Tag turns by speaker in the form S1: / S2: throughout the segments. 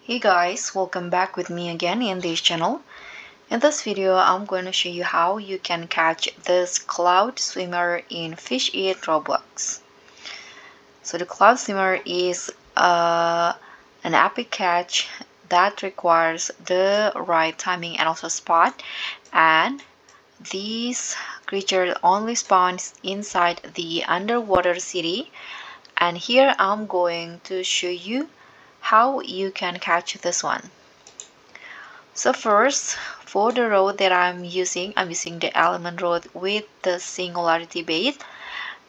S1: Hey guys, welcome back with me again in this channel. In this video, I'm going to show you how you can catch this cloud swimmer in Fish It Roblox. So the cloud swimmer is an epic catch that requires the right timing and also spot, and these creature only spawns inside the underwater city. And here I'm going to show you how you can catch this one. So first, for the rod that I'm using the element rod with the singularity bait.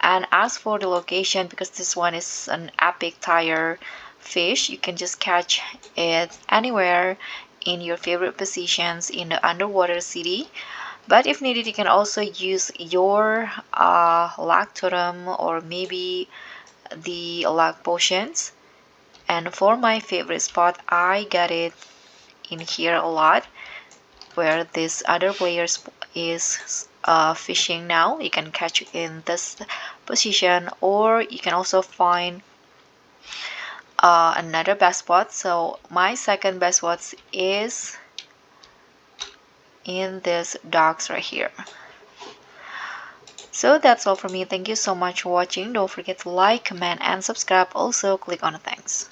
S1: And as for the location, because this one is an epic tire fish, you can just catch it anywhere in your favorite positions in the underwater city. But if needed, you can also use your luck totem or maybe the luck potions. And for my favorite spot, I got it in here a lot, where this other player is fishing now. You can catch it in this position, or you can also find another best spot. So my second best spot is in this docks right here. So that's all from me. Thank you so much for watching. Don't forget to like, comment, and subscribe. Also click on the thanks.